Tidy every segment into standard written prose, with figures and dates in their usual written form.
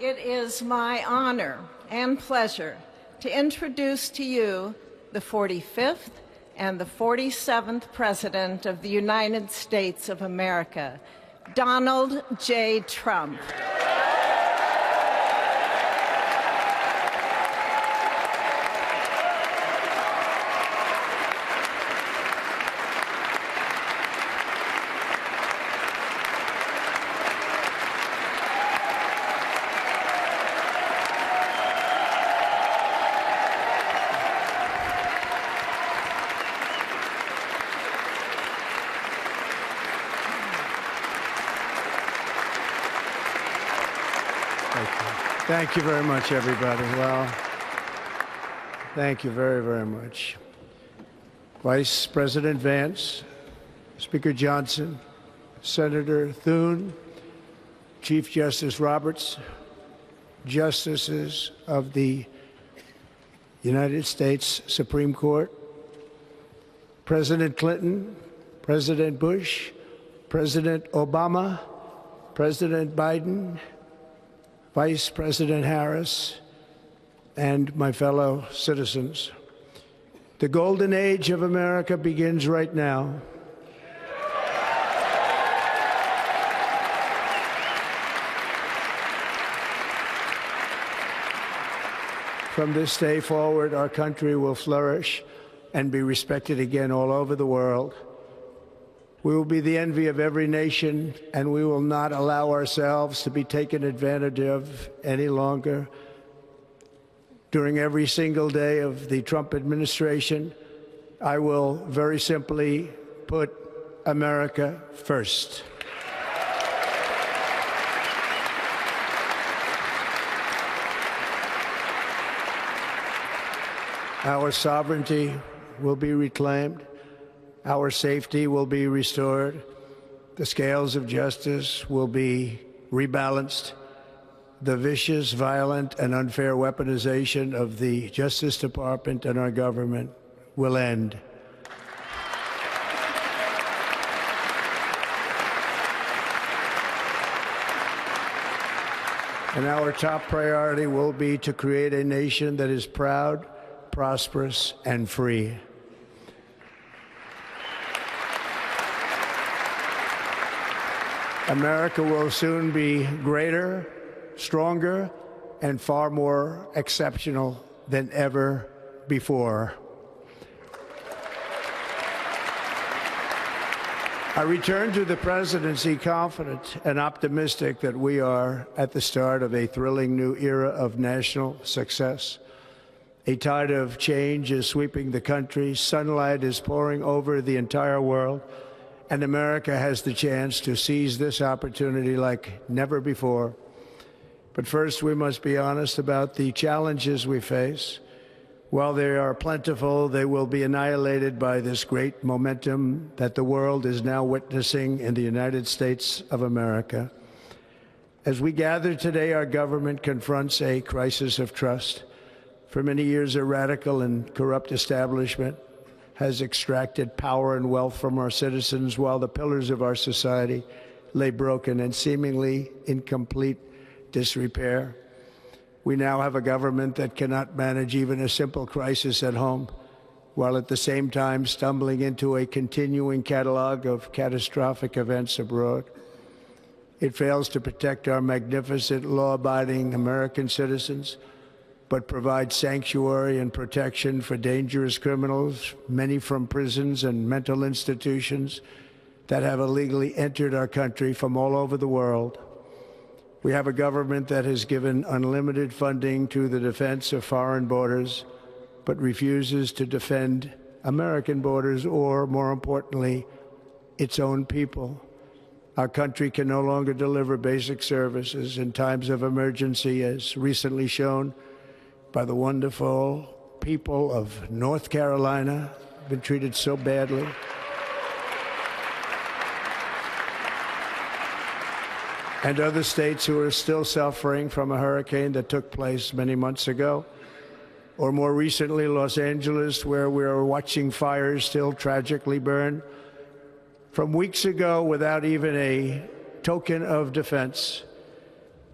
It is my honor and pleasure to introduce to you the 45th and the 47th President of the United States of America, Donald J. Trump. Thank you very much, everybody. Well, thank you very, very much. Vice President Vance, Speaker Johnson, Senator Thune, Chief Justice Roberts, Justices of the United States Supreme Court, President Clinton, President Bush, President Obama, President Biden, Vice President Harris, and my fellow citizens. The golden age of America begins right now. From this day forward, our country will flourish and be respected again all over the world. We will be the envy of every nation, and we will not allow ourselves to be taken advantage of any longer. During every single day of the Trump administration, I will very simply put America first. Our sovereignty will be reclaimed. Our safety will be restored. The scales of justice will be rebalanced. The vicious, violent, and unfair weaponization of the Justice Department and our government will end. And our top priority will be to create a nation that is proud, prosperous, and free. America will soon be greater, stronger, and far more exceptional than ever before. I return to the presidency confident and optimistic that we are at the start of a thrilling new era of national success. A tide of change is sweeping the country. Sunlight is pouring over the entire world. And America has the chance to seize this opportunity like never before. But first, we must be honest about the challenges we face. While they are plentiful, they will be annihilated by this great momentum that the world is now witnessing in the United States of America. As we gather today, our government confronts a crisis of trust. For many years, a radical and corrupt establishment has extracted power and wealth from our citizens while the pillars of our society lay broken and seemingly in complete disrepair. We now have a government that cannot manage even a simple crisis at home, while at the same time stumbling into a continuing catalog of catastrophic events abroad. It fails to protect our magnificent, law-abiding American citizens, but provides sanctuary and protection for dangerous criminals, many from prisons and mental institutions that have illegally entered our country from all over the world. We have a government that has given unlimited funding to the defense of foreign borders, but refuses to defend American borders or, more importantly, its own people. Our country can no longer deliver basic services in times of emergency, as recently shown by the wonderful people of North Carolina, been treated so badly. And other states who are still suffering from a hurricane that took place many months ago. Or more recently, Los Angeles, where we are watching fires still tragically burn. From weeks ago, without even a token of defense,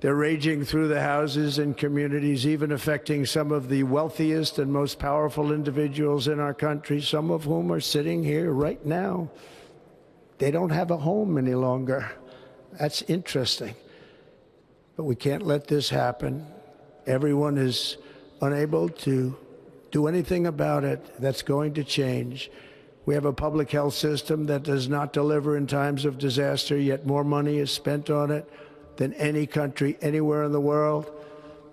They're raging through the houses and communities, even affecting some of the wealthiest and most powerful individuals in our country, some of whom are sitting here right now. They don't have a home any longer. That's interesting. But we can't let this happen. Everyone is unable to do anything about it. That's going to change. We have a public health system that does not deliver in times of disaster, yet more money is spent on it than any country anywhere in the world.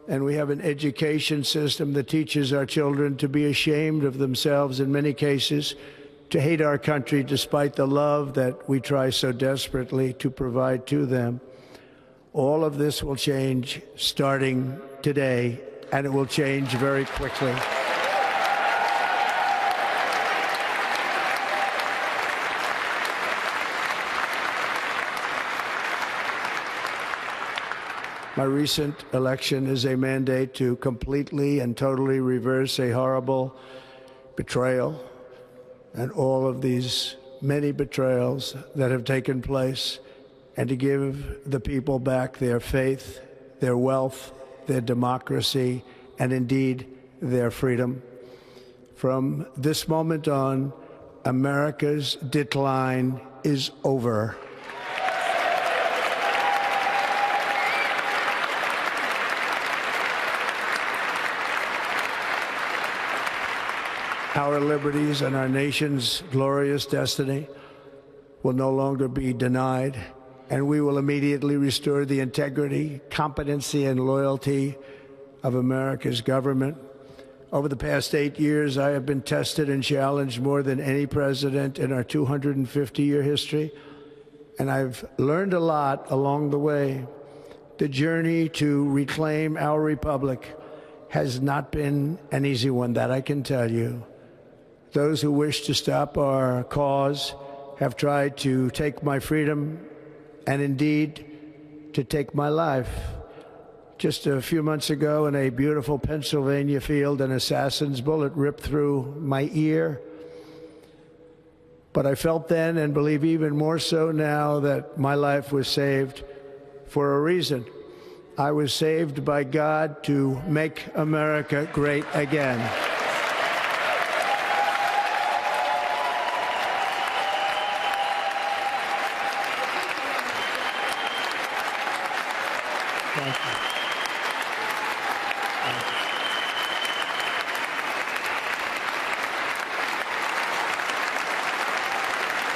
And we have an education system that teaches our children to be ashamed of themselves in many cases, to hate our country despite the love that we try so desperately to provide to them. All of this will change starting today, and it will change very quickly. My recent election is a mandate to completely and totally reverse a horrible betrayal and all of these many betrayals that have taken place, and to give the people back their faith, their wealth, their democracy, and indeed their freedom. From this moment on, America's decline is over. Our liberties and our nation's glorious destiny will no longer be denied, and we will immediately restore the integrity, competency, and loyalty of America's government. Over the past 8 years, I have been tested and challenged more than any president in our 250-year history, and I've learned a lot along the way. The journey to reclaim our republic has not been an easy one, that I can tell you. Those who wish to stop our cause have tried to take my freedom and indeed to take my life. Just a few months ago in a beautiful Pennsylvania field, an assassin's bullet ripped through my ear. But I felt then, and believe even more so now, that my life was saved for a reason. I was saved by God to make America great again. Thank you.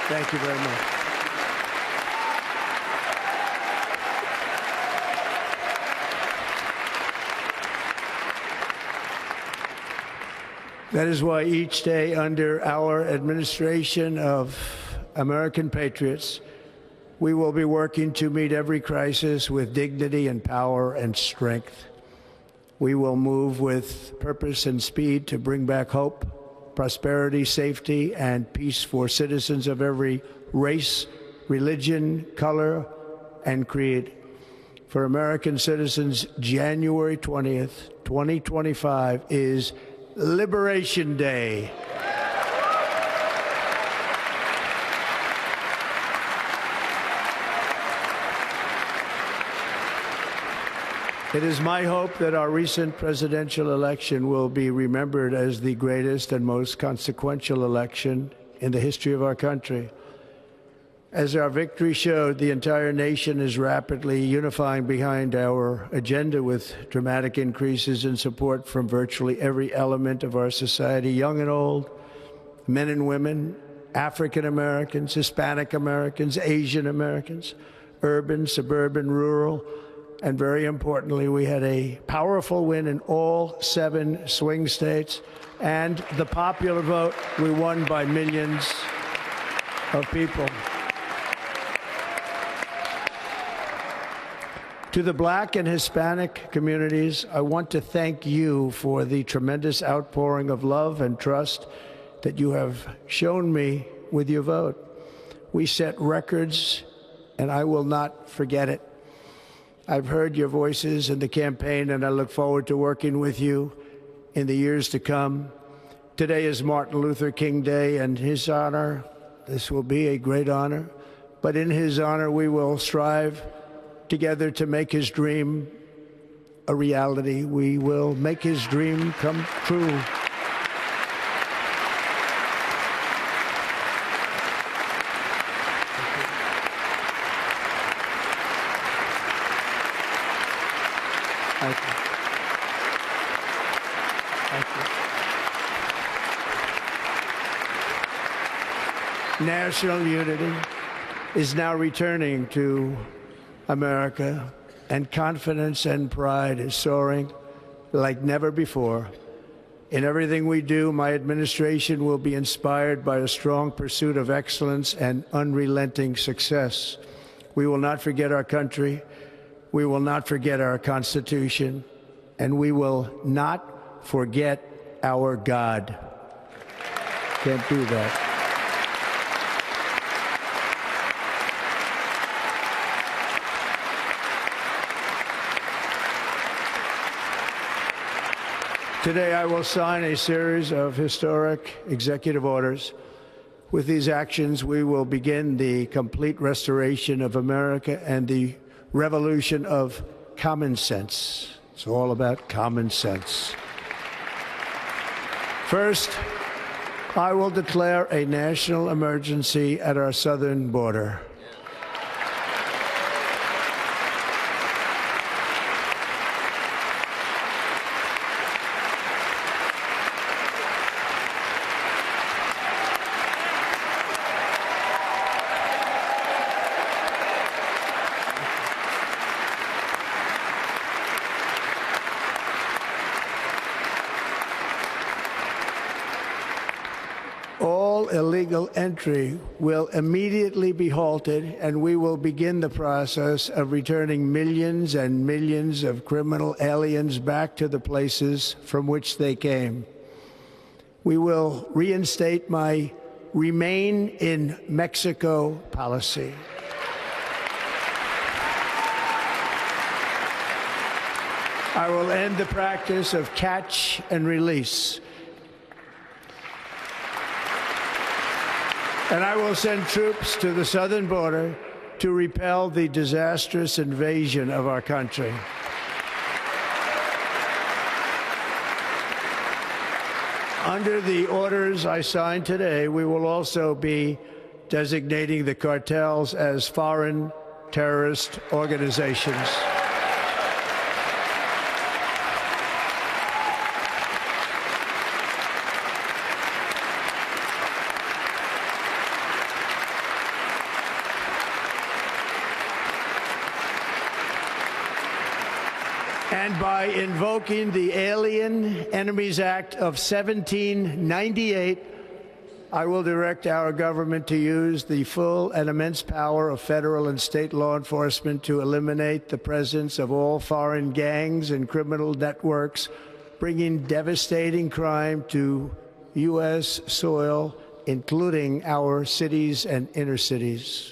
Thank you very much. That is why each day under our administration of American patriots, we will be working to meet every crisis with dignity and power and strength. We will move with purpose and speed to bring back hope, prosperity, safety, and peace for citizens of every race, religion, color, and creed. For American citizens, January 20th, 2025 is Liberation Day. It is my hope that our recent presidential election will be remembered as the greatest and most consequential election in the history of our country. As our victory showed, the entire nation is rapidly unifying behind our agenda with dramatic increases in support from virtually every element of our society, young and old, men and women, African Americans, Hispanic Americans, Asian Americans, urban, suburban, rural. And very importantly, we had a powerful win in all 7 swing states. And the popular vote, we won by millions of people. To the Black and Hispanic communities, I want to thank you for the tremendous outpouring of love and trust that you have shown me with your vote. We set records, and I will not forget it. I've heard your voices in the campaign, and I look forward to working with you in the years to come. Today is Martin Luther King Day, and his honor, this will be a great honor, but in his honor we will strive together to make his dream a reality. We will make his dream come true. Thank you. Thank you. National unity is now returning to America, and confidence and pride is soaring like never before. In everything we do, my administration will be inspired by a strong pursuit of excellence and unrelenting success. We will not forget our country. We will not forget our Constitution, and we will not forget our God. Can't do that. Today, I will sign a series of historic executive orders. With these actions, we will begin the complete restoration of America and the revolution of common sense. It's all about common sense. First, I will declare a national emergency at our southern border. All illegal entry will immediately be halted, and we will begin the process of returning millions and millions of criminal aliens back to the places from which they came. We will reinstate my Remain in Mexico policy. I will end the practice of catch and release. And I will send troops to the southern border to repel the disastrous invasion of our country. Under the orders I signed today, we will also be designating the cartels as foreign terrorist organizations. And by invoking the Alien Enemies Act of 1798, I will direct our government to use the full and immense power of federal and state law enforcement to eliminate the presence of all foreign gangs and criminal networks, bringing devastating crime to U.S. soil, including our cities and inner cities.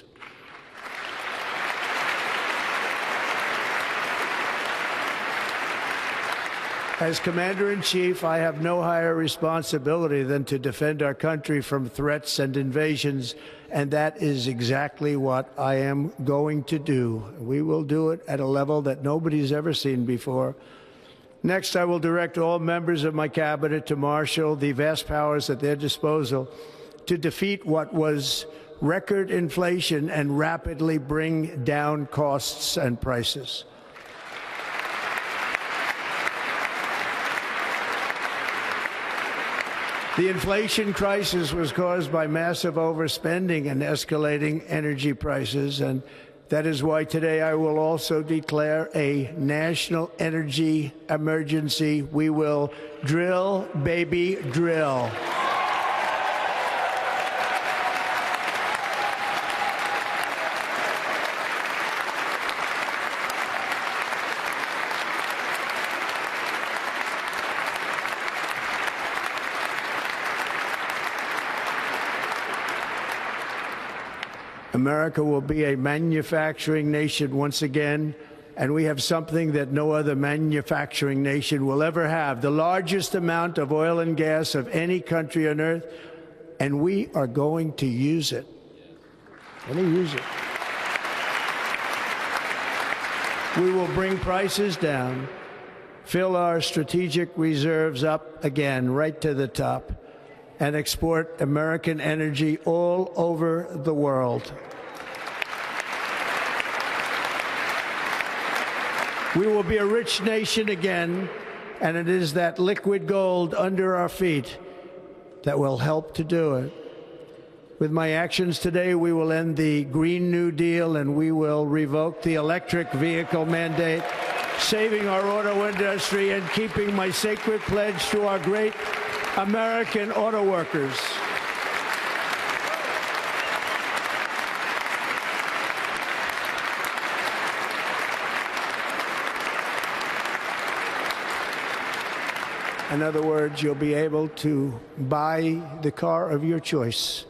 As Commander-in-Chief, I have no higher responsibility than to defend our country from threats and invasions, and that is exactly what I am going to do. We will do it at a level that nobody's ever seen before. Next, I will direct all members of my cabinet to marshal the vast powers at their disposal to defeat what was record inflation and rapidly bring down costs and prices. The inflation crisis was caused by massive overspending and escalating energy prices, and that is why today I will also declare a national energy emergency. We will drill, baby, drill. America will be a manufacturing nation once again, and we have something that no other manufacturing nation will ever have, the largest amount of oil and gas of any country on earth, and we are going to use it. We're going to use it. We will bring prices down, fill our strategic reserves up again, right to the top, and export American energy all over the world. We will be a rich nation again, and it is that liquid gold under our feet that will help to do it. With my actions today, we will end the Green New Deal and we will revoke the electric vehicle mandate, saving our auto industry and keeping my sacred pledge to our great American auto workers. In other words, you'll be able to buy the car of your choice.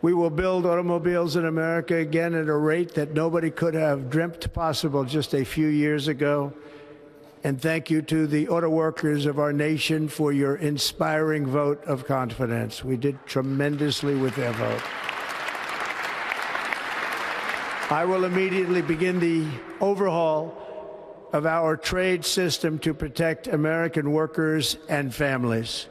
We will build automobiles in America again at a rate that nobody could have dreamt possible just a few years ago. And thank you to the auto workers of our nation for your inspiring vote of confidence. We did tremendously with their vote. I will immediately begin the overhaul of our trade system to protect American workers and families.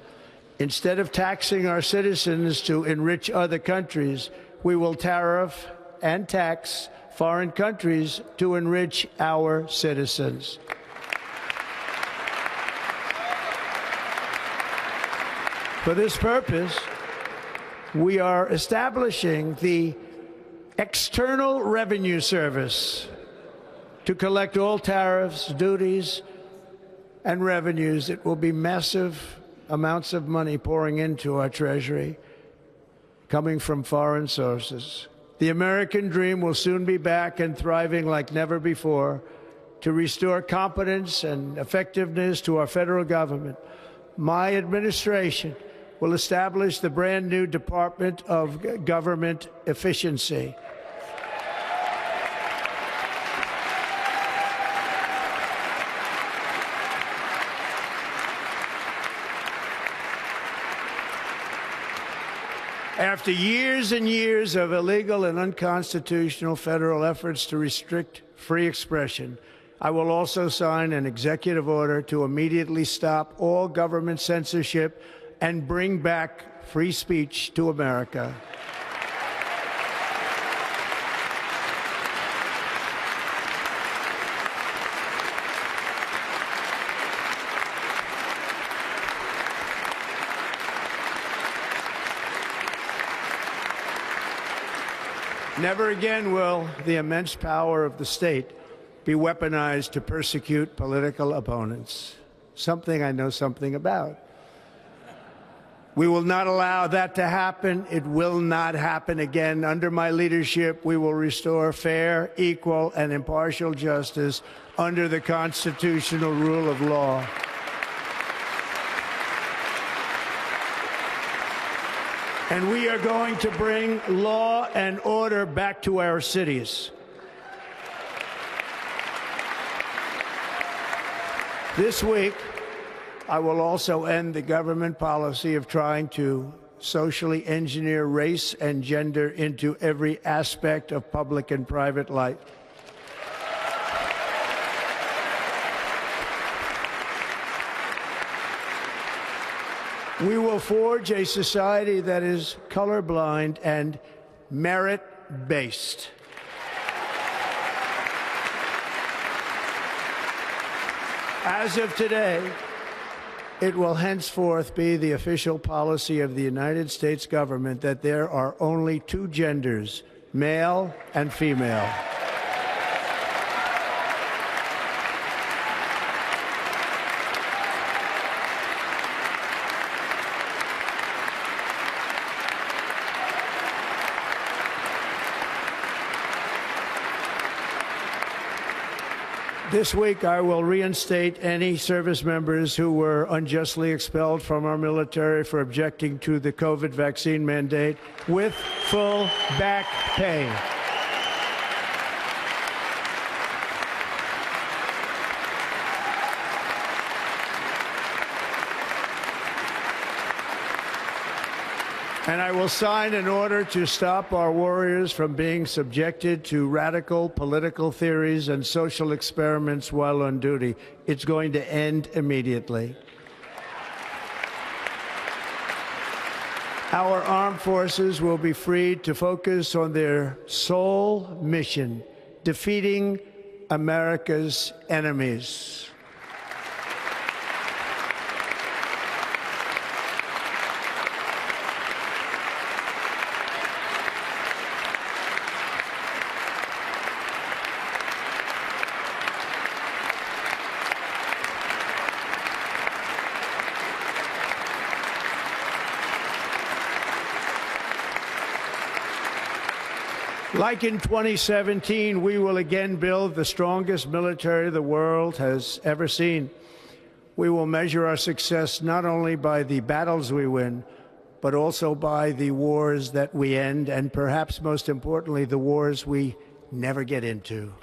Instead of taxing our citizens to enrich other countries, we will tariff and tax foreign countries to enrich our citizens. For this purpose, we are establishing the External Revenue Service to collect all tariffs, duties, and revenues. It will be massive amounts of money pouring into our Treasury, coming from foreign sources. The American dream will soon be back and thriving like never before to restore competence and effectiveness to our federal government. My administration will establish the brand new Department of Government Efficiency. After years and years of illegal and unconstitutional federal efforts to restrict free expression, I will also sign an executive order to immediately stop all government censorship and bring back free speech to America. Never again will the immense power of the state be weaponized to persecute political opponents, something I know something about. We will not allow that to happen. It will not happen again. Under my leadership, we will restore fair, equal, and impartial justice under the constitutional rule of law. And we are going to bring law and order back to our cities. This week, I will also end the government policy of trying to socially engineer race and gender into every aspect of public and private life. We will forge a society that is colorblind and merit-based. As of today, it will henceforth be the official policy of the United States government that there are only two genders, male and female. This week, I will reinstate any service members who were unjustly expelled from our military for objecting to the COVID vaccine mandate with full back pay. And I will sign an order to stop our warriors from being subjected to radical political theories and social experiments while on duty. It's going to end immediately. Our armed forces will be freed to focus on their sole mission, defeating America's enemies. Like in 2017, we will again build the strongest military the world has ever seen. We will measure our success not only by the battles we win, but also by the wars that we end, and perhaps most importantly, the wars we never get into.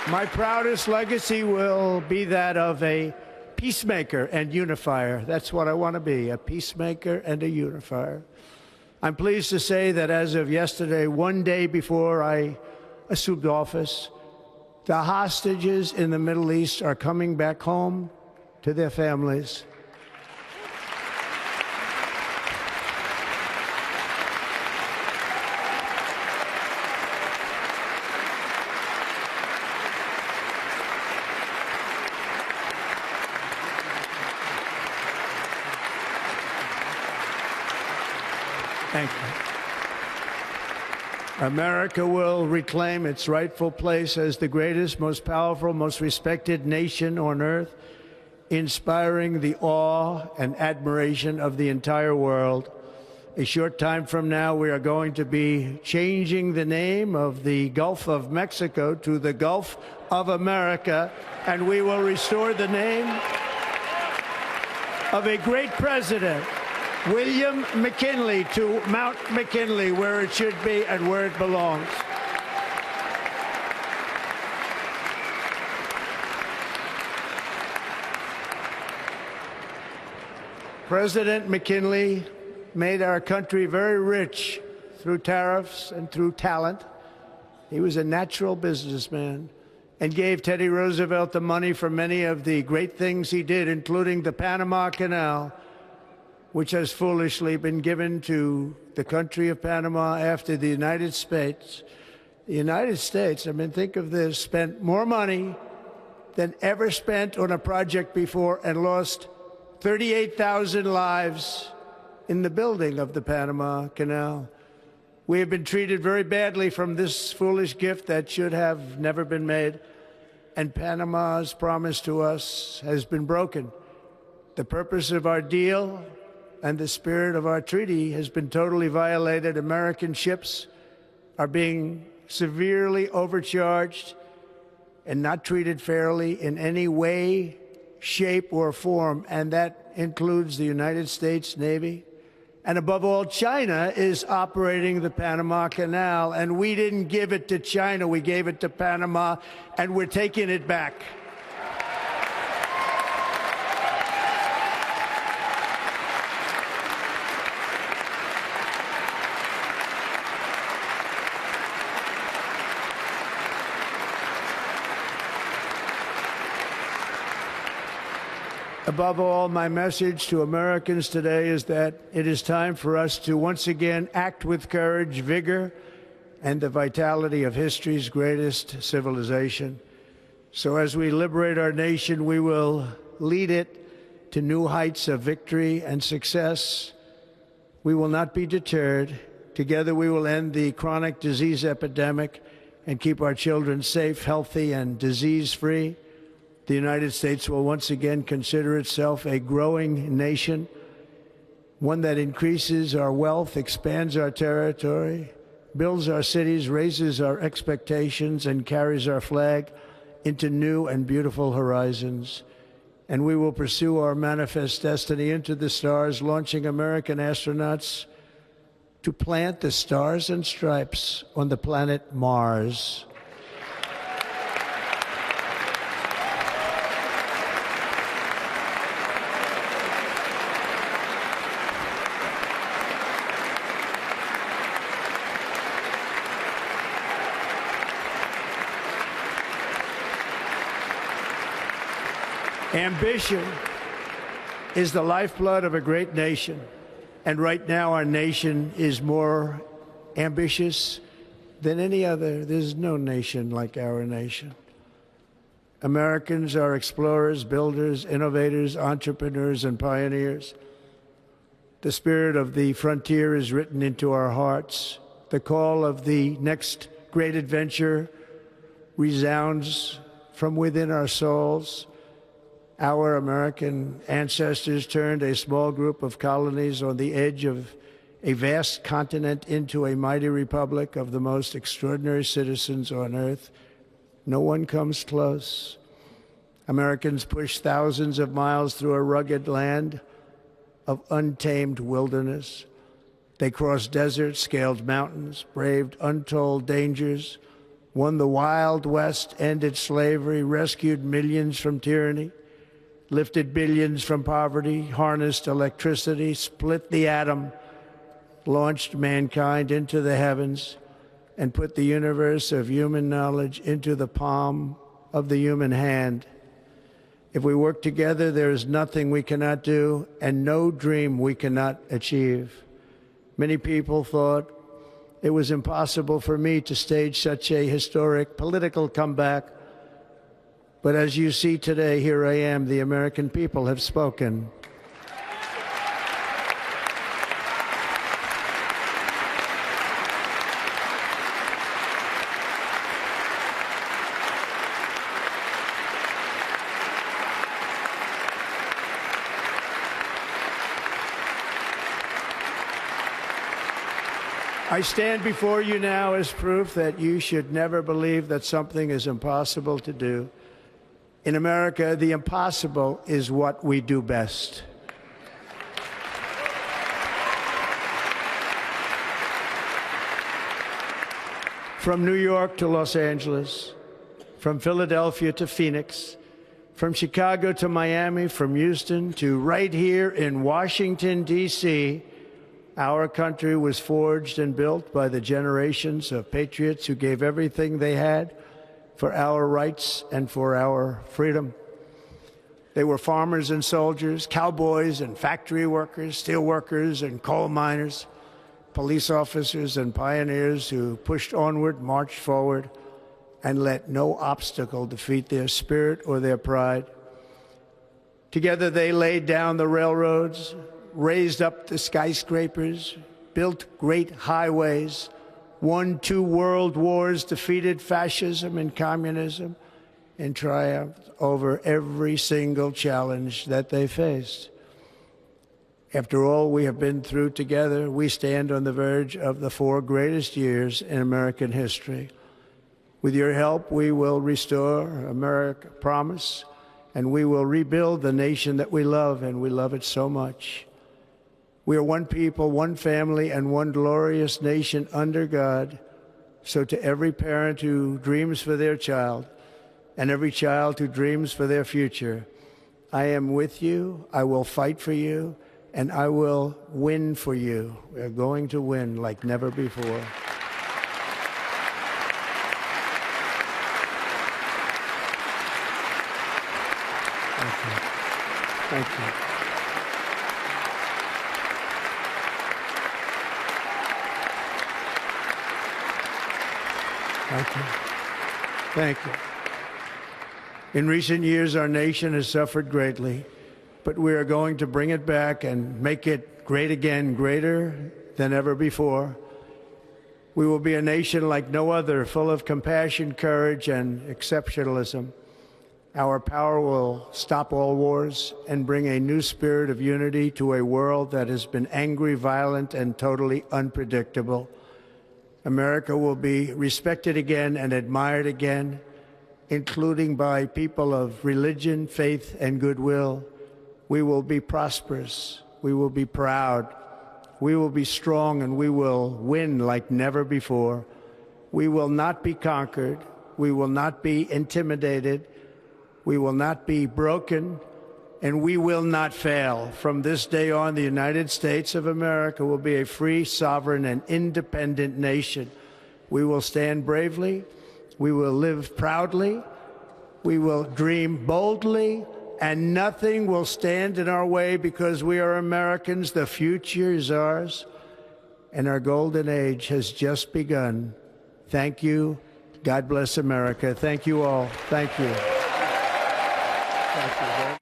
My proudest legacy will be that of a peacemaker and unifier. That's what I want to be, a peacemaker and a unifier. I'm pleased to say that as of yesterday, one day before I assumed office, the hostages in the Middle East are coming back home to their families. Thank you. America will reclaim its rightful place as the greatest, most powerful, most respected nation on earth, inspiring the awe and admiration of the entire world. A short time from now, we are going to be changing the name of the Gulf of Mexico to the Gulf of America, and we will restore the name of a great president, William McKinley, to Mount McKinley, where it should be and where it belongs. President McKinley made our country very rich through tariffs and through talent. He was a natural businessman and gave Teddy Roosevelt the money for many of the great things he did, including the Panama Canal, which has foolishly been given to the country of Panama after the United States. The United States, I mean, think of this, spent more money than ever spent on a project before and lost 38,000 lives in the building of the Panama Canal. We have been treated very badly from this foolish gift that should have never been made, and Panama's promise to us has been broken. The purpose of our deal and the spirit of our treaty has been totally violated. American ships are being severely overcharged and not treated fairly in any way, shape, or form, and that includes the United States Navy. And above all, China is operating the Panama Canal, and we didn't give it to China, we gave it to Panama, and we're taking it back. Above all, my message to Americans today is that it is time for us to once again act with courage, vigor, and the vitality of history's greatest civilization. So as we liberate our nation, we will lead it to new heights of victory and success. We will not be deterred. Together we will end the chronic disease epidemic and keep our children safe, healthy, and disease-free. The United States will once again consider itself a growing nation, one that increases our wealth, expands our territory, builds our cities, raises our expectations, and carries our flag into new and beautiful horizons. and we will pursue our manifest destiny into the stars, launching American astronauts to plant the stars and stripes on the planet Mars. Ambition is the lifeblood of a great nation, and right now our nation is more ambitious than any other. There's no nation like our nation. Americans are explorers, builders, innovators, entrepreneurs, and pioneers. The spirit of the frontier is written into our hearts. The call of the next great adventure resounds from within our souls. Our American ancestors turned a small group of colonies on the edge of a vast continent into a mighty republic of the most extraordinary citizens on earth. No one comes close. Americans pushed thousands of miles through a rugged land of untamed wilderness. They crossed deserts, scaled mountains, braved untold dangers, won the Wild West, ended slavery, rescued millions from tyranny, lifted billions from poverty, harnessed electricity, split the atom, launched mankind into the heavens, and put the universe of human knowledge into the palm of the human hand. If we work together, there is nothing we cannot do and no dream we cannot achieve. Many people thought it was impossible for me to stage such a historic political comeback. But as you see today, here I am. The American people have spoken. I stand before you now as proof that you should never believe that something is impossible to do. In America, the impossible is what we do best. From New York to Los Angeles, from Philadelphia to Phoenix, from Chicago to Miami, from Houston to right here in Washington, D.C., our country was forged and built by the generations of patriots who gave everything they had for our rights and for our freedom. They were farmers and soldiers, cowboys and factory workers, steel workers and coal miners, police officers and pioneers who pushed onward, marched forward, and let no obstacle defeat their spirit or their pride. Together they laid down the railroads, raised up the skyscrapers, built great highways, won 2 world wars, defeated fascism and communism, and triumphed over every single challenge that they faced. After all we have been through together, we stand on the verge of the 4 greatest years in American history. With your help, we will restore America promise, and we will rebuild the nation that we love, and we love it so much. We are one people, one family, and one glorious nation under God. So to every parent who dreams for their child, and every child who dreams for their future, I am with you, I will fight for you, and I will win for you. We are going to win like never before. Thank you. Thank you. Thank you. Thank you. In recent years, our nation has suffered greatly, but we are going to bring it back and make it great again, greater than ever before. We will be a nation like no other, full of compassion, courage, and exceptionalism. Our power will stop all wars and bring a new spirit of unity to a world that has been angry, violent, and totally unpredictable. America will be respected again and admired again, including by people of religion, faith, and goodwill. We will be prosperous. We will be proud. We will be strong, and we will win like never before. We will not be conquered. We will not be intimidated. We will not be broken, and we will not fail. From this day on, the United States of America will be a free, sovereign, and independent nation. We will stand bravely. We will live proudly. We will dream boldly, and nothing will stand in our way because we are Americans. The future is ours, and our golden age has just begun. Thank you. God bless America. Thank you all. Thank you.